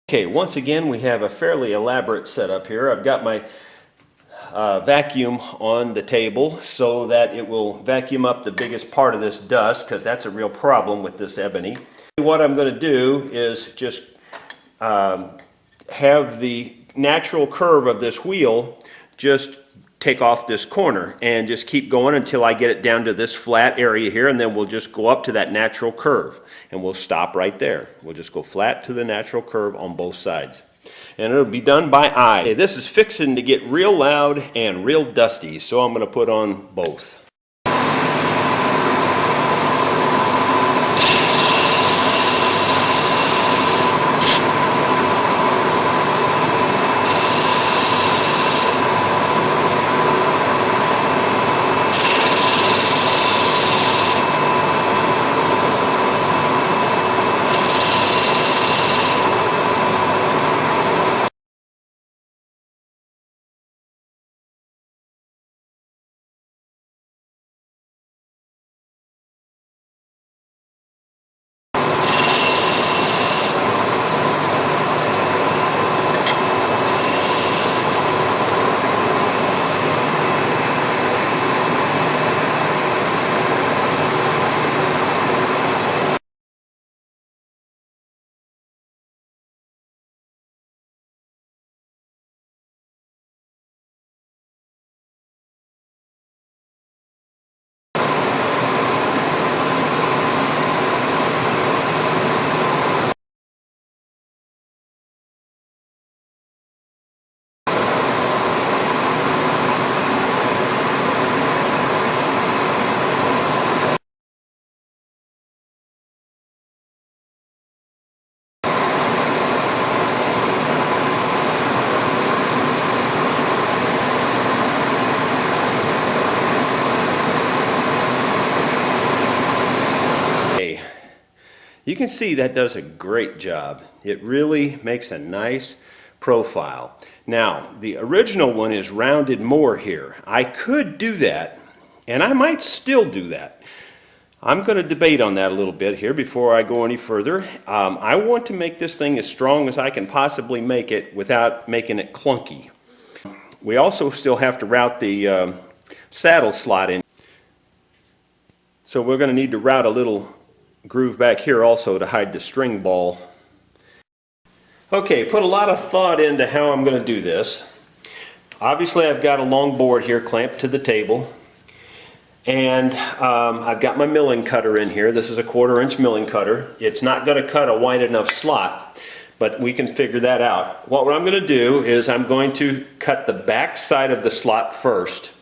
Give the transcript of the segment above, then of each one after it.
Okay, once again we have a fairly elaborate setup here. I've got my vacuum on the table so that it will vacuum up the biggest part of this dust, because that's a real problem with this ebony. What I'm going to do is just have the natural curve of this wheel just take off this corner and just keep going until I get it down to this flat area here, and then we'll just go up to that natural curve and we'll stop right there. We'll just go flat to the natural curve on both sides, and it'll be done by eye. Okay, this is fixing to get real loud and real dusty, so I'm going to put on both. You can see that does a great job. It really makes a nice profile. Now, the original one is rounded more here. I could do that, and I might still do that. I'm going to debate on that a little bit here before I go any further. I want to make this thing as strong as I can possibly make it without making it clunky. We also still have to route the saddle slot in. So we're going to need to route a little groove back here also to hide the string ball. Okay, put a lot of thought into how I'm going to do this. Obviously I've got a long board here clamped to the table, and I've got my milling cutter in here. This is a 1/4 inch milling cutter. It's not going to cut a wide enough slot, but we can figure that out. What I'm going to do is I'm going to cut the back side of the slot first.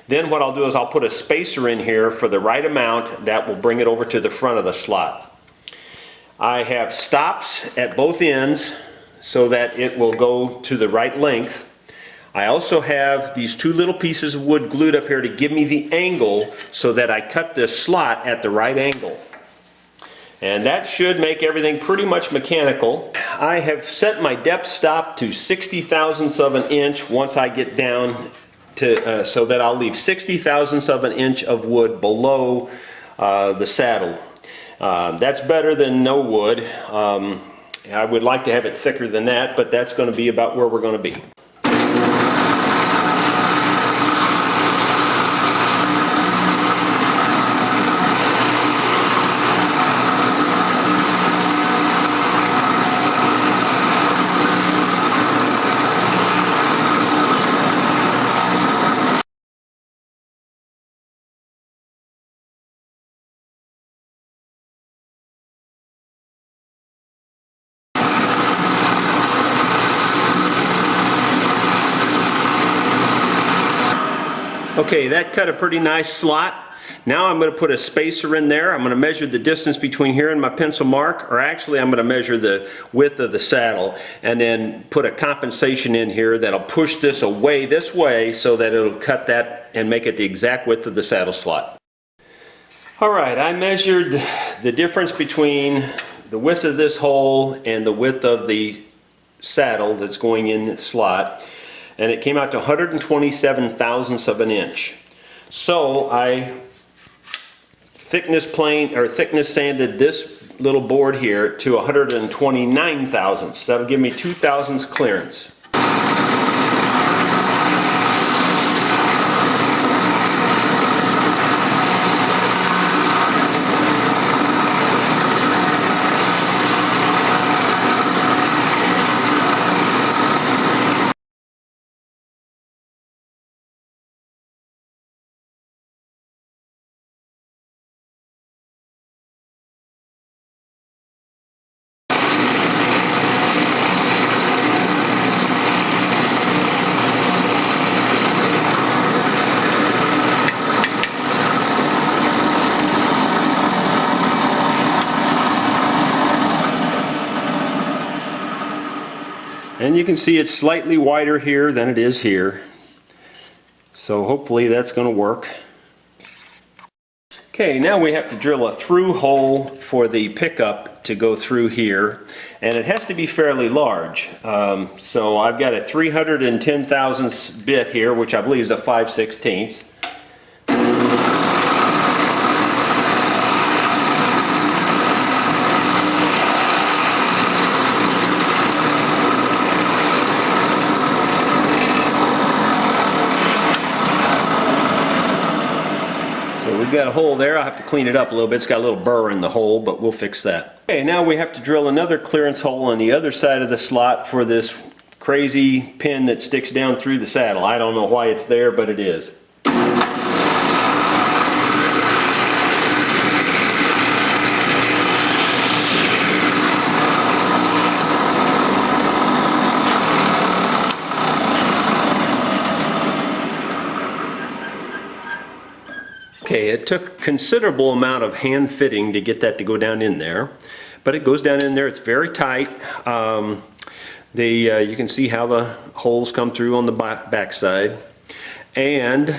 Then what I'll do is I'll put a spacer in here for the right amount that will bring it over to the front of the slot. I have stops at both ends so that it will go to the right length. I also have these 2 little pieces of wood glued up here to give me the angle so that I cut this slot at the right angle. And that should make everything pretty much mechanical. I have set my depth stop to 60 thousandths of an inch once I get down to, so that I'll leave 60 thousandths of an inch of wood below the saddle. That's better than no wood. I would like to have it thicker than that, but that's going to be about where we're going to be. Okay, that cut a pretty nice slot. Now I'm going to put a spacer in there. I'm going to measure the distance between here and my pencil mark, or actually I'm going to measure the width of the saddle and then put a compensation in here that'll push this away this way so that it'll cut that and make it the exact width of the saddle slot. Alright, I measured the difference between the width of this hole and the width of the saddle that's going in the slot, and it came out to 127 thousandths of an inch. So I thickness sanded this little board here to 129 thousandths. That'll give me 2 thousandths clearance. And you can see it's slightly wider here than it is here. So hopefully that's going to work. Okay, now we have to drill a through hole for the pickup to go through here. And it has to be fairly large. So I've got a 310 thousandths bit here, which I believe is a 5/16. We've got a hole there. I'll have to clean it up a little bit. It's got a little burr in the hole, but we'll fix that. Okay, now we have to drill another clearance hole on the other side of the slot for this crazy pin that sticks down through the saddle. I don't know why it's there, but it is. Okay, it took a considerable amount of hand fitting to get that to go down in there, but it goes down in there. It's very tight. You can see how the holes come through on the back side, and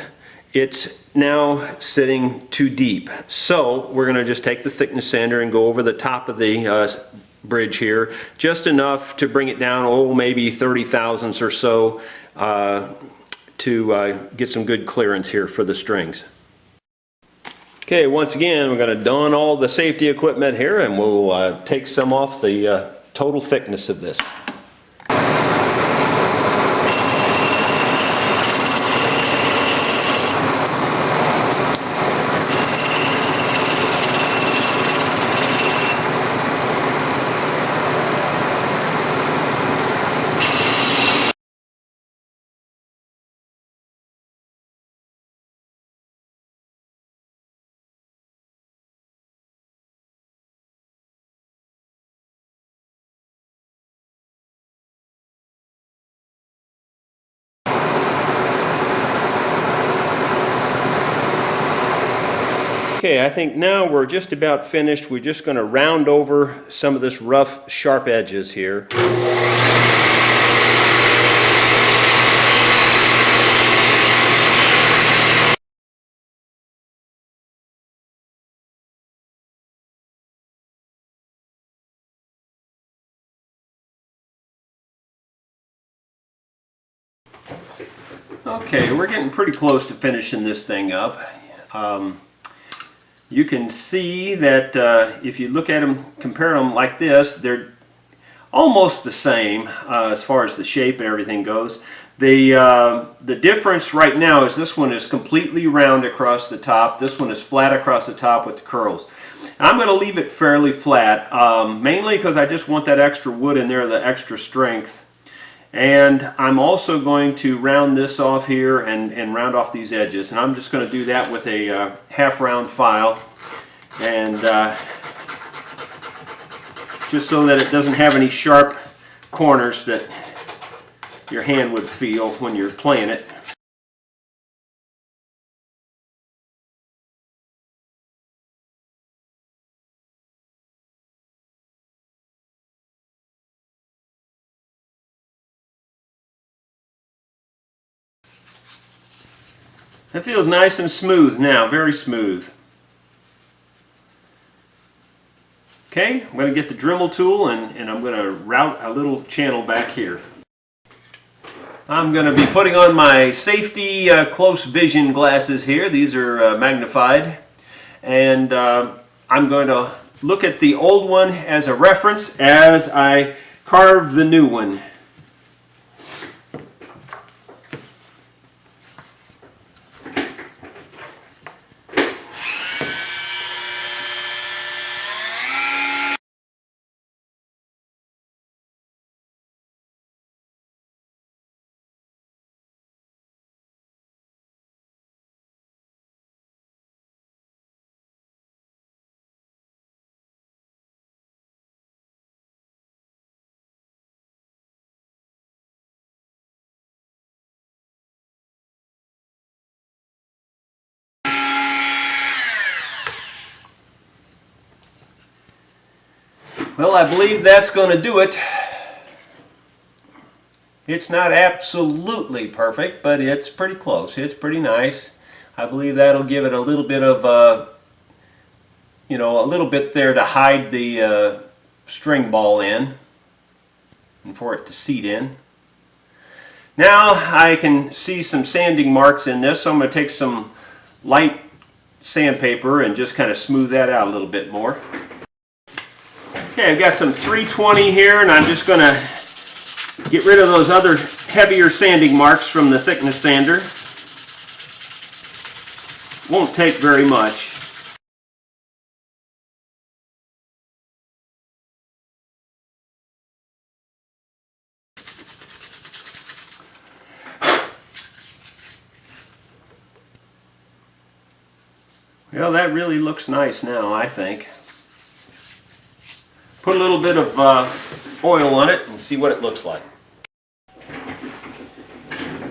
it's now sitting too deep. So we're going to just take the thickness sander and go over the top of the bridge here, just enough to bring it down, oh, maybe 30 thousandths or so, to get some good clearance here for the strings. Okay, once again, we're going to don all the safety equipment here, and we'll take some off the total thickness of this. Okay, I think now we're just about finished. We're just going to round over some of this rough, sharp edges here. Okay, we're getting pretty close to finishing this thing up. You can see that if you look at them, compare them like this, they're almost the same as far as the shape and everything goes. The difference right now is this one is completely round across the top. This one is flat across the top with the curls. I'm going to leave it fairly flat, mainly because I just want that extra wood in there, the extra strength. And I'm also going to round this off here and round off these edges. And I'm just going to do that with a half round file. And just so that it doesn't have any sharp corners that your hand would feel when you're playing it. That feels nice and smooth now, very smooth. Okay, I'm going to get the Dremel tool and I'm going to route a little channel back here. I'm going to be putting on my safety close vision glasses here. These are magnified. And I'm going to look at the old one as a reference as I carve the new one. Well, I believe that's going to do it. It's not absolutely perfect, but it's pretty close. It's pretty nice. I believe that'll give it a little bit of, a little bit there to hide the string ball in and for it to seat in. Now I can see some sanding marks in this, so I'm going to take some light sandpaper and just kind of smooth that out a little bit more. Okay, I've got some 320 here, and I'm just going to get rid of those other heavier sanding marks from the thickness sander. Won't take very much. Well, that really looks nice now, I think. Put a little bit of oil on it and see what it looks like.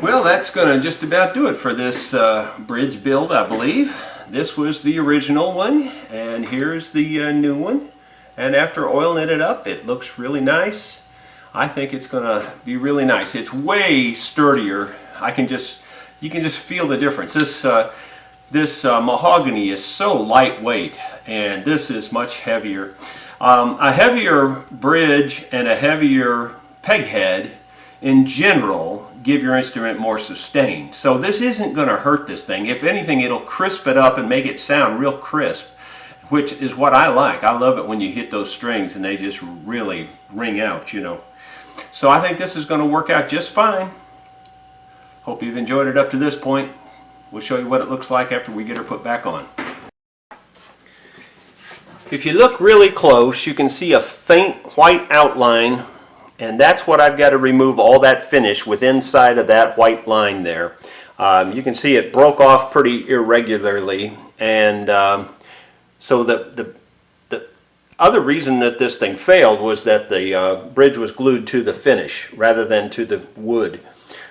Well, that's going to just about do it for this bridge build, I believe. This was the original one, and here's the new one. And after oiling it up, it looks really nice. I think it's going to be really nice. It's way sturdier. You can just feel the difference. This mahogany is so lightweight, and this is much heavier. A heavier bridge and a heavier peg head in general give your instrument more sustain. So this isn't going to hurt this thing. If anything, it'll crisp it up and make it sound real crisp, which is what I like. I love it when you hit those strings and they just really ring out, you know. So I think this is going to work out just fine. Hope you've enjoyed it up to this point. We'll show you what it looks like after we get her put back on. If you look really close, you can see a faint white outline, and that's what I've got to remove all that finish with inside of that white line there. You can see it broke off pretty irregularly, and so the other reason that this thing failed was that the bridge was glued to the finish rather than to the wood.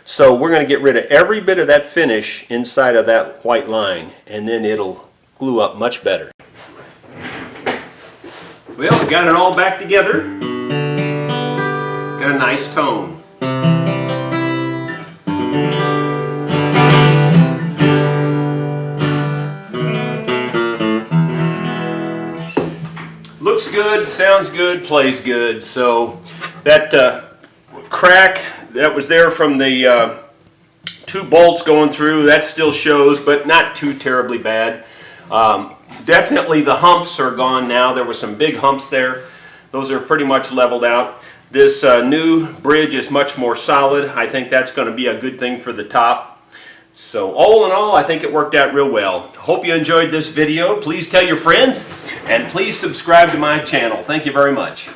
So we're going to get rid of every bit of that finish inside of that white line, and then it'll glue up much better. Well, we got it all back together. Got a nice tone. Looks good, sounds good, plays good. So that crack that was there from the two bolts going through, that still shows, but not too terribly bad. Definitely the humps are gone now. There were some big humps there. Those are pretty much leveled out. This new bridge is much more solid. I think that's going to be a good thing for the top. So all in all, I think it worked out real well. Hope you enjoyed this video. Please tell your friends, and please subscribe to my channel. Thank you very much.